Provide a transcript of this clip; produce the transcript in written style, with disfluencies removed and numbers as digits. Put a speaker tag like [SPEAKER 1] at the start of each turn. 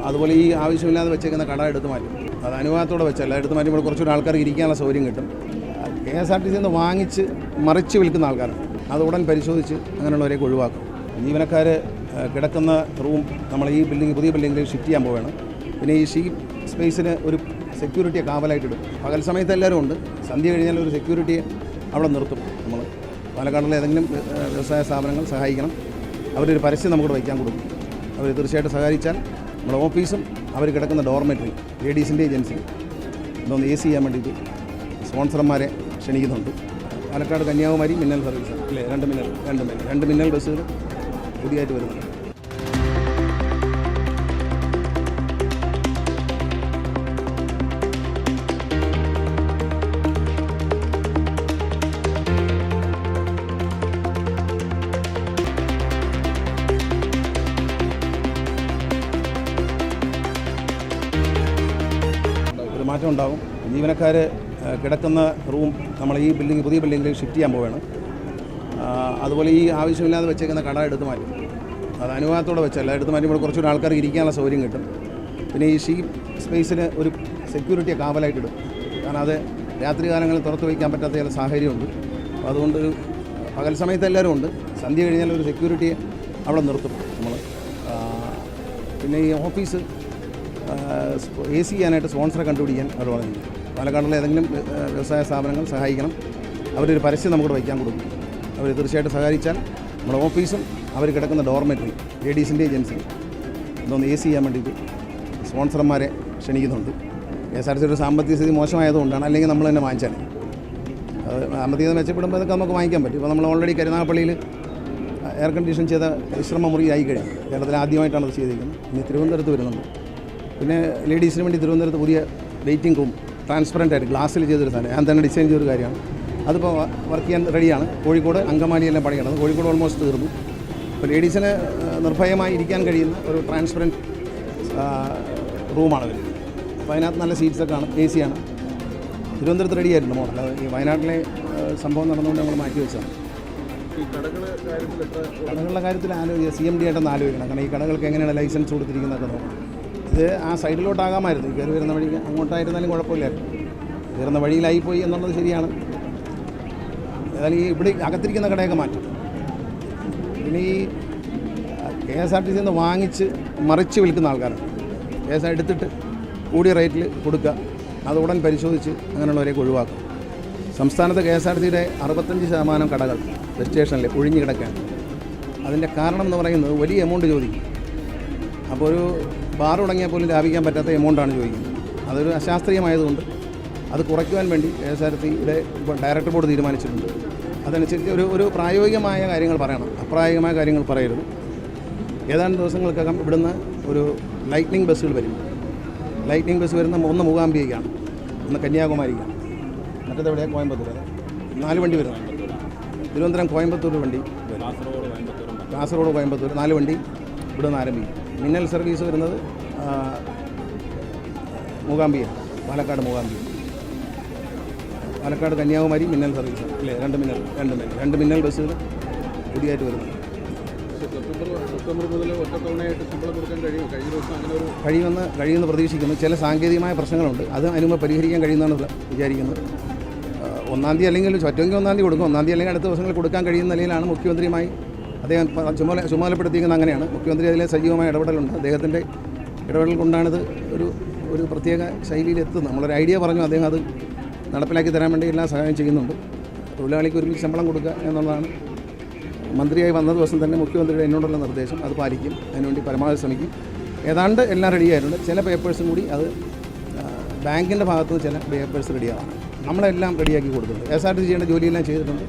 [SPEAKER 1] അതുപോലെ ഈ ആവശ്യമില്ലാതെ വെച്ചേക്കുന്ന കട എടുത്ത് മാറ്റും. അത് അനുവാദത്തോടെ വെച്ചല്ല, എടുത്ത് മാറ്റുമ്പോൾ കുറച്ചുകൂടി ആൾക്കാർക്ക് ഇരിക്കാനുള്ള സൗകര്യം കിട്ടും. KSRTC നിന്ന് വാങ്ങിച്ച് മറിച്ച് വിൽക്കുന്ന ആൾക്കാരുണ്ട്, അത് ഉടൻ പരിശോധിച്ച് അങ്ങനെയുള്ളവരെയൊക്കെ ഒഴിവാക്കും. ജീവനക്കാർ കിടക്കുന്ന റൂം നമ്മൾ ഈ ബിൽഡിംഗ് പുതിയ ബിൽഡിങ്ങിൽ ഷിഫ്റ്റ് ചെയ്യാൻ പോവുകയാണ്. പിന്നെ ഈ സ്പേസിന് ഒരു സെക്യൂരിറ്റിയെ കാവലായിട്ടിടും. പകൽ സമയത്ത് എല്ലാവരും ഉണ്ട്, സന്ധ്യ കഴിഞ്ഞാൽ ഒരു സെക്യൂരിറ്റിയെ അവിടെ നിർത്തും. നമ്മൾ പാലക്കാടുള്ള ഏതെങ്കിലും വ്യവസായ സ്ഥാപനങ്ങൾ സഹായിക്കണം, അവരൊരു പരസ്യം നമുക്കിവിടെ വയ്ക്കാൻ കൊടുക്കും. അവർ തീർച്ചയായിട്ടും സഹായിച്ചാൽ നമ്മുടെ ഓഫീസും അവർ കിടക്കുന്ന ഡോർമെറ്ററി ലേഡീസിൻ്റെ ഏജൻസി ഇതൊന്ന് AC ചെയ്യാൻ വേണ്ടിയിട്ട് സ്പോൺസർമാരെ ക്ഷണിക്കുന്നുണ്ട്. പാലക്കാട് കന്യാകുമാരി മിന്നൽ സർവീസ് അല്ലേ, രണ്ട് മിന്നൽ ബസ്സുകൾ പുതിയതായിട്ട് വരുന്നുണ്ട്. ഒരു മാറ്റം ഉണ്ടാകും. ജീവനക്കാർ കിടക്കുന്ന റൂം നമ്മൾ ഈ പുതിയ ബിൽഡിങ്ങിൽ ഷിഫ്റ്റ് ചെയ്യാൻ പോവുകയാണ്. അതുപോലെ ഈ ആവശ്യമില്ലാതെ വെച്ചേക്കുന്ന കട എടുത്ത് മാറ്റും. അത് അനുവാദത്തോടെ വെച്ചല്ല, എടുത്ത് മാറ്റുമ്പോൾ കുറച്ചുകൂടി ആൾക്കാർക്ക് ഇരിക്കാനുള്ള സൗകര്യം കിട്ടും. പിന്നെ ഈ സ്പേസിന് ഒരു സെക്യൂരിറ്റിയെ കാവലായിട്ടിടും. കാരണം അത് രാത്രി കാലങ്ങളിൽ തുറത്ത് വയ്ക്കാൻ പറ്റാത്ത ചില സാഹചര്യമുണ്ട്. അപ്പോൾ അതുകൊണ്ട് പകൽ സമയത്ത് എല്ലാവരും ഉണ്ട്, സന്ധ്യ കഴിഞ്ഞാൽ ഒരു സെക്യൂരിറ്റിയെ അവിടെ നിർത്തും നമ്മൾ. പിന്നെ ഈ ഓഫീസ് AC ചെയ്യാനായിട്ട് സ്പോൺസറെ കണ്ടുപിടിക്കാൻ അവർ പറഞ്ഞു. പാലക്കാടുള്ള ഏതെങ്കിലും വ്യവസായ സ്ഥാപനങ്ങൾ സഹായിക്കണം, അവരൊരു പരസ്യം നമുക്കിവിടെ വയ്ക്കാൻ കൊടുക്കും. അവർ തീർച്ചയായിട്ടും സഹായിച്ചാൽ നമ്മുടെ ഓഫീസും അവർ കിടക്കുന്ന ഡോർമെറ്ററി ലേഡീസിൻ്റെ ഏജൻസി ഇതൊന്ന് AC ചെയ്യാൻ വേണ്ടിയിട്ട് സ്പോൺസർമാരെ ക്ഷണിക്കുന്നുണ്ട്. KSRTC ഒരു സാമ്പത്തിക സ്ഥിതി മോശമായതുകൊണ്ടാണ്, അല്ലെങ്കിൽ നമ്മൾ തന്നെ വാങ്ങിച്ചാൽ അത് സാമ്പത്തികത മെച്ചപ്പെടുമ്പോൾ അതൊക്കെ നമുക്ക് വാങ്ങിക്കാൻ പറ്റും. ഇപ്പോൾ നമ്മൾ ഓൾറെഡി കരുനാഗപ്പള്ളിയിൽ എയർ കണ്ടീഷൻ ചെയ്ത വിശ്രമ മുറി ആയി കഴിഞ്ഞു. കേരളത്തിൽ ആദ്യമായിട്ടാണ് അത് ചെയ്തിരിക്കുന്നത്. ഇനി തിരുവനന്തപുരത്ത് വരുന്നുണ്ട്. പിന്നെ ലേഡീസിന് വേണ്ടി തിരുവനന്തപുരത്ത് പുതിയ വെയിറ്റിംഗ് റൂം ട്രാൻസ്പെറൻ്റ് ആയിട്ട് ഗ്ലാസ്സിൽ ചെയ്തൊരു സാധനം, ഞാൻ തന്നെ ഡിസൈൻ ചെയ്തൊരു കാര്യമാണ്. അതിപ്പോൾ വർക്ക് ചെയ്യാൻ റെഡിയാണ്. കോഴിക്കോട് അങ്കമാലിയെല്ലാം പണി കിടന്നു. കോഴിക്കോട് ഓൾമോസ്റ്റ് തീർന്നു. ഇപ്പോൾ ലേഡീസിന് നിർഭയമായി ഇരിക്കാൻ കഴിയുന്ന ഒരു ട്രാൻസ്പെറൻറ്റ് റൂമാണ് വരുന്നത്. അപ്പോൾ അതിനകത്ത് നല്ല സീറ്റ്സൊക്കെ ആണ്, AC ആണ്. തിരുവനന്തപുരത്ത് റെഡിയായിരുന്നു മോഡൽ. അത് ഈ വയനാട്ടിലെ സംഭവം നടന്നുകൊണ്ട് നമ്മൾ മാറ്റി വെച്ചതാണ്.
[SPEAKER 2] ഈ
[SPEAKER 1] കടകളുടെ കാര്യത്തിൽ CMD ആയിട്ടൊന്ന് ആലോചിക്കണം. കാരണം ഈ കടകൾക്ക് എങ്ങനെയാണ് ലൈസൻസ് കൊടുത്തിരിക്കുന്നതൊക്കെ നോക്കണം. ഇത് ആ സൈഡിലോട്ടാകാമായിരുന്നു, കയറി വരുന്ന വഴിക്ക് അങ്ങോട്ടായിരുന്നാലും കുഴപ്പമില്ലായിരുന്നു. കയറുന്ന വഴിയിലായിപ്പോയി എന്നുള്ളത് ശരിയാണ്. ഏതായാലും ഈ ഇവിടെ അകത്തിരിക്കുന്ന കടയൊക്കെ മാറ്റും. പിന്നെ ഈ KSRTC നിന്ന് വാങ്ങിച്ച് മറിച്ച് വിൽക്കുന്ന ആൾക്കാരുണ്ട്. എടുത്തിട്ട് കൂടിയ റേറ്റിൽ കൊടുക്കുക, അത് ഉടൻ പരിശോധിച്ച് അങ്ങനെയുള്ളവരെയൊക്കെ ഒഴിവാക്കും. സംസ്ഥാനത്ത് KSRTCയുടെ 65% കടകൾ ബസ് സ്റ്റേഷനിൽ ഒഴിഞ്ഞു കിടക്കുകയാണ്. അതിൻ്റെ കാരണം എന്ന് പറയുന്നത് വലിയ എമൗണ്ട് ചോദിക്കും. അപ്പോൾ ഒരു ബാർ തുടങ്ങിയാൽ പോലും ലാഭിക്കാൻ പറ്റാത്ത എമൗണ്ടാണ് ചോദിക്കുന്നത്. അതൊരു അശാസ്ത്രീയമായതുകൊണ്ട് അത് കുറയ്ക്കുവാൻ വേണ്ടി KSRTCയുടെ ഡയറക്ടർ ബോർഡ് തീരുമാനിച്ചിട്ടുണ്ട്. അതനുസരിച്ച് ഒരു പ്രായോഗികമായ കാര്യങ്ങൾ പറയണം, അപ്രായോഗികമായ കാര്യങ്ങൾ പറയരുത്. ഏതാനും ദിവസങ്ങൾക്കകം ഇവിടുന്ന് ഒരു ലൈറ്റ്നിങ് ബസ്സുകൾ വരും. ലൈറ്റ്നിങ് ബസ് വരുന്ന ഒന്ന് മൂകാംബികയ്ക്കാണ്, ഒന്ന് കന്യാകുമാരിക്കാണ്, മറ്റേത് എവിടെ കോയമ്പത്തൂർ. 4 വണ്ടി വരുന്നു. തിരുവനന്തപുരം കോയമ്പത്തൂർ വണ്ടി, കാസർഗോഡ് കോയമ്പത്തൂർ 4 വണ്ടി ഇവിടെ നിന്ന് ആരംഭിക്കും. മിന്നൽ സർവീസ് വരുന്നത് മൂകാംബിക, പാലക്കാട് മൂകാംബിക. പാലക്കാട് കന്യാകുമാരി മിന്നൽ സർവീസ് അല്ലേ, രണ്ട് മിന്നൽ ബസ്സുകൾ പുതിയതായിട്ട് വരുന്നുണ്ട്.
[SPEAKER 2] സെപ്റ്റംബർ മുതൽ ഒറ്റത്തവണയായിട്ട് ശമ്പളം കൊടുക്കാൻ കഴിയും. കഴിഞ്ഞ ദിവസം അങ്ങനെ ഒരു
[SPEAKER 1] കഴിയുമെന്ന് പ്രതീക്ഷിക്കുന്നു. ചില സാങ്കേതികമായ പ്രശ്നങ്ങളുണ്ട്, അത് അതിനുമ്പോൾ പരിഹരിക്കാൻ കഴിയുമെന്നാണ് വിചാരിക്കുന്നത്. 1-ാം തീയതി അല്ലെങ്കിൽ പറ്റുമെങ്കിൽ 1-ാം തീയതി കൊടുക്കും, 1-ാം തീയതി അല്ലെങ്കിൽ അടുത്ത ദിവസങ്ങളിൽ കൊടുക്കാൻ കഴിയുന്ന നിലയിലാണ് മുഖ്യമന്ത്രിയുമായി അദ്ദേഹം ചുമതലപ്പെടുത്തിയിരിക്കുന്നത്. അങ്ങനെയാണ് മുഖ്യമന്ത്രി അതിലെ സജീവമായ ഇടപെടലുണ്ട്. അദ്ദേഹത്തിൻ്റെ ഇടപെടൽ കൊണ്ടാണിത് ഒരു പ്രത്യേക ശൈലിയിൽ എത്തുന്നത്. നമ്മളൊരു ഐഡിയ പറഞ്ഞു, അദ്ദേഹം അത് നടപ്പിലാക്കി തരാൻ വേണ്ടി എല്ലാ സഹായം ചെയ്യുന്നുണ്ട്. തൊഴിലാളിക്ക് ഒരുമിച്ച് ശമ്പളം കൊടുക്കുക എന്നുള്ളതാണ് മന്ത്രിയായി വന്ന ദിവസം തന്നെ മുഖ്യമന്ത്രിയുടെ എന്നോടുള്ള നിർദ്ദേശം. അത് പാലിക്കും, അതിനുവേണ്ടി പരമാവധി ശ്രമിക്കും. ഏതാണ്ട് എല്ലാം റെഡിയായിട്ടുണ്ട്. ചില പേപ്പേഴ്സും കൂടി അത് ബാങ്കിൻ്റെ ഭാഗത്ത് ചില പേപ്പേഴ്സ് റെഡിയാവാണ്. നമ്മളെല്ലാം റെഡിയാക്കി കൊടുത്തിട്ടുണ്ട്. KSRTC ചെയ്യേണ്ട ജോലിയെല്ലാം ചെയ്തിട്ടുണ്ട്.